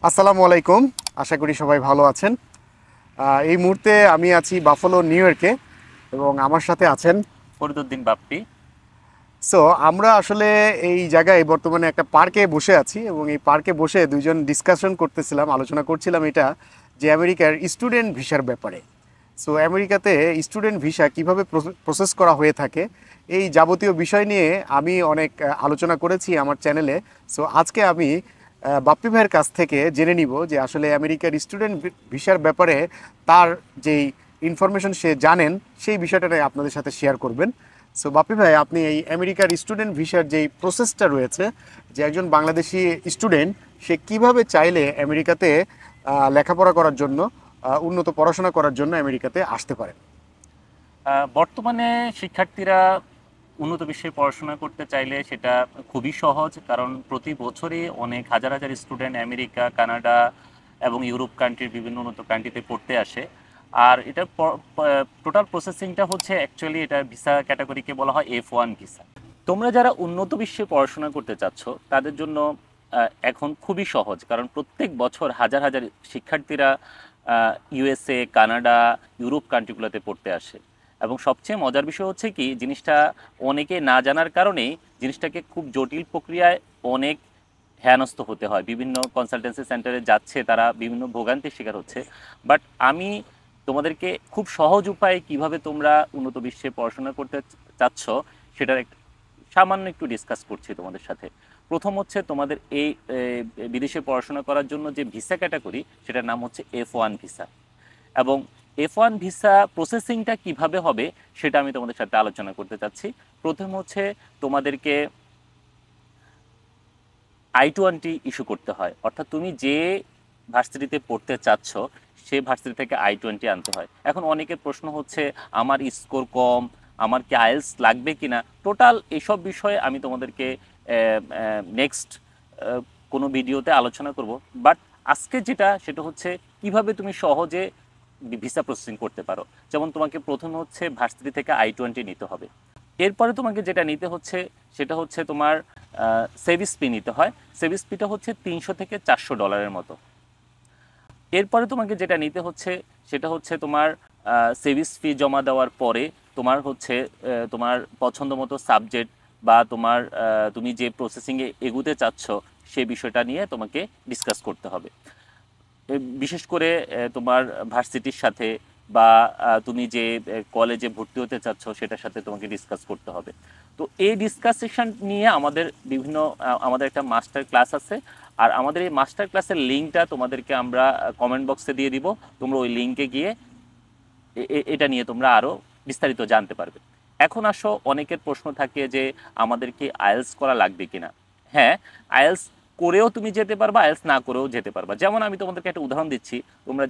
আসসালামু আলাইকুম। আশা করি সবাই ভালো আছেন। এই মুহূর্তে আমি আছি বাফালো নিউ ইয়র্কে এবং আমার সাথে আছেন। ফরিদউদ্দিন বাপ্পি। সো আমরা আসলে এই জায়গায় বর্তমানে একটা পার্কে বসে আছি এবং এই পার্কে বসে দুইজন ডিসকাশন করতেছিলাম, আলোচনা করছিলাম এটা যে আমেরিকার স্টুডেন্ট ভিসার ব্যাপারে। সো আমেরিকাতে স্টুডেন্ট ভিসা কিভাবে প্রসেস করা হয়ে থাকে এই যাবতীয় বিষয় নিয়ে আমি অনেক আলোচনা করেছি আমার চ্যানেলে। সো আজকে আমি বাপ্পি ভাইয়ের কাছ থেকে জেনে নিব যে আসলে আমেরিকার স্টুডেন্ট ভিসার ব্যাপারে তার যেই ইনফরমেশন সে জানেন সেই বিষয়টা নিয়ে আপনাদের সাথে শেয়ার করবেন। সো বাপ্পি ভাই, আপনি এই আমেরিকার স্টুডেন্ট ভিসার যেই প্রসেসটা রয়েছে, যে একজন বাংলাদেশি স্টুডেন্ট সে কিভাবে চাইলে আমেরিকাতে লেখাপড়া করার জন্য, উন্নত পড়াশোনা করার জন্য আমেরিকাতে আসতে পারেন। বর্তমানে শিক্ষার্থীরা উন্নত বিশ্বে পড়াশোনা করতে চাইলে সেটা খুবই সহজ, কারণ প্রতি বছরই অনেক হাজার হাজার স্টুডেন্ট আমেরিকা, কানাডা এবং ইউরোপ কান্ট্রির বিভিন্ন উন্নত কান্ট্রিতে পড়তে আসে। আর এটার টোটাল প্রসেসিংটা হচ্ছে, অ্যাকচুয়ালি এটা ভিসা ক্যাটাগরিকে বলা হয় F1 ভিসা। তোমরা যারা উন্নত বিশ্বে পড়াশোনা করতে চাচ্ছ তাদের জন্য এখন খুবই সহজ, কারণ প্রত্যেক বছর হাজার হাজার শিক্ষার্থীরা ইউএসএ, কানাডা, ইউরোপ কান্ট্রিগুলোতে পড়তে আসে। এবং সবচেয়ে মজার বিষয় হচ্ছে কি, জিনিসটা অনেকে না জানার কারণেই জিনিসটাকে খুব জটিল প্রক্রিয়ায় অনেক হেনস্থ হতে হয়। বিভিন্ন কনসালটেন্সি সেন্টারে যাচ্ছে, তারা বিভিন্ন ভোগান্তির শিকার হচ্ছে। বাট আমি তোমাদেরকে খুব সহজ উপায়ে কিভাবে তোমরা উন্নত বিশ্বে পড়াশোনা করতে চাচ্ছ সেটার সামান্য একটু ডিসকাস করছি তোমাদের সাথে। প্রথম হচ্ছে, তোমাদের এই বিদেশে পড়াশোনা করার জন্য যে ভিসা ক্যাটাগরি, সেটার নাম হচ্ছে F1 ভিসা। এবং F1 ভিসা প্রসেসিংটা কিভাবে হবে সেটা আমি তোমাদের সাথে আলোচনা করতে চাচ্ছি। প্রথম হচ্ছে, তোমাদেরকে I-20 ইস্যু করতে হয়, অর্থাৎ তুমি যে ভার্সিটিতে পড়তে চাচ্ছ সেই ভার্সিটি থেকে I-20 আনতে হয়। এখন অনেকের প্রশ্ন হচ্ছে, আমার স্কোর কম, আমার কি আইএলস লাগবে কিনা। টোটাল এইসব বিষয়ে আমি তোমাদেরকে নেক্সট কোনো ভিডিওতে আলোচনা করব। বাট আজকে যেটা, সেটা হচ্ছে কিভাবে তুমি সহজে ভিসা প্রসেসিং করতে পারো। যেমন তোমাকে প্রথমে হচ্ছে ভার্সিটি থেকে I-20 নিতে হবে। এরপরে তোমাকে যেটা নিতে হচ্ছে সেটা হচ্ছে তোমার সেভিস ফি নিতে হয়। সেভিস ফিটা হচ্ছে $300 থেকে $400 মতো। এরপরে তোমাকে যেটা নিতে হচ্ছে সেটা হচ্ছে তোমার সেভিস ফি জমা দেওয়ার পরে তোমার হচ্ছে তোমার পছন্দ মতো সাবজেক্ট বা তোমার তুমি যে প্রসেসিংয়ে এগুতে চাচ্ছ সে বিষয়টা নিয়ে তোমাকে ডিসকাস করতে হবে। বিশেষ করে তোমার ভার্সিটির সাথে বা তুমি যে কলেজে ভর্তি হতে চাচ্ছ সেটার সাথে তোমাকে ডিসকাস করতে হবে। তো এই ডিসকাসেশন নিয়ে আমাদের বিভিন্ন আমাদের একটা মাস্টার ক্লাস আছে। আর আমাদের এই মাস্টার ক্লাসের লিঙ্কটা তোমাদেরকে আমরা কমেন্ট বক্সে দিয়ে দিব। তোমরা ওই লিঙ্কে গিয়ে এটা নিয়ে তোমরা আরও বিস্তারিত জানতে পারবে। এখন আসো, অনেকের প্রশ্ন থাকে যে আমাদের কি আইএলস করা লাগবে কিনা। হ্যাঁ, আইএলস করেও তুমি যেতে পারবা, আইএলস না করেও যেতে পারবা। যেমন আমি তোমাদেরকে একটা উদাহরণ দিচ্ছি। তোমরা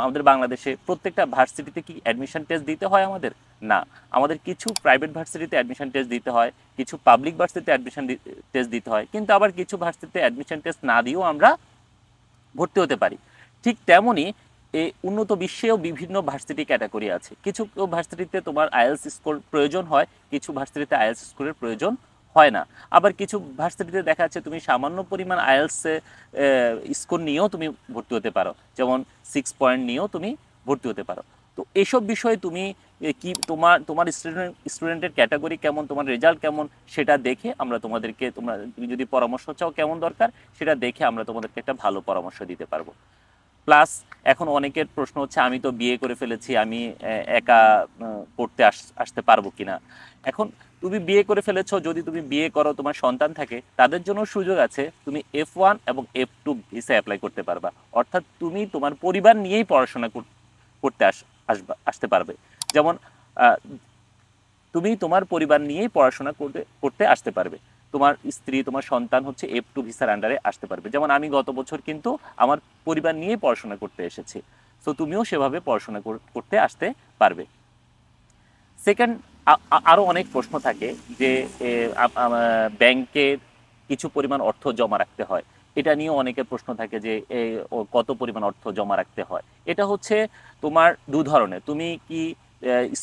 আমাদের বাংলাদেশে প্রত্যেকটা ভার্সিটিতে কি অ্যাডমিশন টেস্ট দিতে হয় আমাদের? না। আমাদের কিছু প্রাইভেট ভার্সিটিতে অ্যাডমিশন টেস্ট দিতে হয়, কিছু পাবলিক ভার্সিটিতে অ্যাডমিশন টেস্ট দিতে হয়, কিন্তু আবার কিছু ভার্সিটিতে অ্যাডমিশন টেস্ট না দিয়েও আমরা ভর্তি হতে পারি। ঠিক তেমনই এই উন্নত বিশ্বেও বিভিন্ন ভার্সিটি ক্যাটাগরি আছে। কিছু ভার্সিটিতে তোমার আইএলস স্কোর প্রয়োজন হয়, কিছু ভার্সিটিতে আইএলস স্কোরের প্রয়োজন হয় না। আবার কিছু ভার্সিটিতে দেখা যাচ্ছে তুমি সামান্য পরিমাণ আইএলস স্কোর নিয়েও তুমি ভর্তি হতে পারো, যেমন 6 পয়েন্ট নিয়েও তুমি ভর্তি হতে পারো। তো এইসব বিষয়ে তুমি কি তোমার তোমার স্টুডেন্টের ক্যাটাগরি কেমন, তোমার রেজাল্ট কেমন, সেটা দেখে আমরা তোমাদেরকে, তুমি যদি পরামর্শ চাও কেমন দরকার, সেটা দেখে আমরা তোমাদেরকে একটা ভালো পরামর্শ দিতে পারবো। প্লাস এখন অনেকের প্রশ্ন হচ্ছে, আমি তো বিয়ে করে ফেলেছি, আমি একা পড়তে আসতে পারবো কিনা। এখন তুমি বিয়ে করে ফেলেছো, যদি তুমি বিয়ে করো, তোমার সন্তান থাকে, তাদের জন্য সুযোগ আছে। তুমি F1 এবং F2 ভিসা অ্যাপ্লাই করতে পারবা। অর্থাৎ তুমি তোমার পরিবার নিয়েই পড়াশোনা করতে আসতে পারবে। যেমন তুমি তোমার পরিবার নিয়েই পড়াশোনা করতে আসতে পারবে। তোমার স্ত্রী, তোমার সন্তান হচ্ছে F2 ভিসার আন্ডারে আসতে পারবে। যেমন আমি গত বছর কিন্তু আমার পরিবার নিয়েই পড়াশোনা করতে এসেছি। সো তুমিও সেভাবে পড়াশোনা করতে আসতে পারবে। সেকেন্ড, আরও অনেক প্রশ্ন থাকে যে ব্যাংকে কিছু পরিমাণ অর্থ জমা রাখতে হয়। এটা নিয়েও অনেকের প্রশ্ন থাকে যে কত পরিমাণ অর্থ জমা রাখতে হয়। এটা হচ্ছে তোমার দু ধরনের। তুমি কি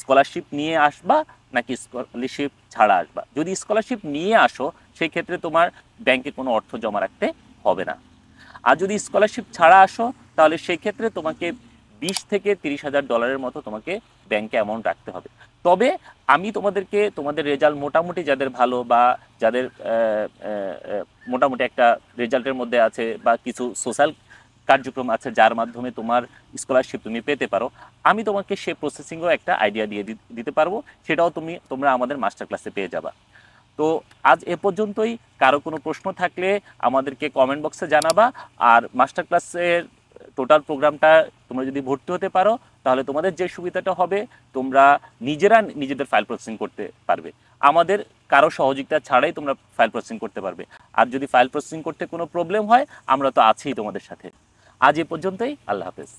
স্কলারশিপ নিয়ে আসবা নাকি স্কলারশিপ ছাড়া আসবা। যদি স্কলারশিপ নিয়ে আসো, সেই ক্ষেত্রে তোমার ব্যাংকে কোনো অর্থ জমা রাখতে হবে না। আর যদি স্কলারশিপ ছাড়া আসো তাহলে সেই ক্ষেত্রে তোমাকে 20 থেকে 30,000 ডলারের মতো তোমাকে ব্যাংকে অ্যামাউন্ট রাখতে হবে। তবে আমি তোমাদেরকে তোমাদের রেজাল্ট মোটামুটি যাদের ভালো বা যাদের মোটামুটি একটা রেজাল্টের মধ্যে আছে বা কিছু সোশ্যাল কার্যক্রম আছে যার মাধ্যমে তোমার স্কলারশিপ তুমি পেতে পারো, আমি তোমাকে সে প্রসেসিংও একটা আইডিয়া দিয়ে দিতে পারবো, সেটাও তোমরা আমাদের মাস্টার ক্লাসে পেয়ে যাবা। তো আজ এ পর্যন্তই। কারো কোনো প্রশ্ন থাকলে আমাদেরকে কমেন্ট বক্সে জানাবা। আর মাস্টার ক্লাসের টোটাল প্রোগ্রামটা তোমরা যদি ভর্তি হতে পারো তাহলে তোমাদের যে সুবিধাটা হবে, তোমরা নিজেরা নিজেদের ফাইল প্রসেসিং করতে পারবে। আমাদের কারো সহযোগিতা ছাড়াই তোমরা ফাইল প্রসেসিং করতে পারবে। আর যদি ফাইল প্রসেসিং করতে কোনো প্রবলেম হয়, আমরা তো আছি তোমাদের সাথে। আজ এ পর্যন্তই। আল্লাহ হাফেজ।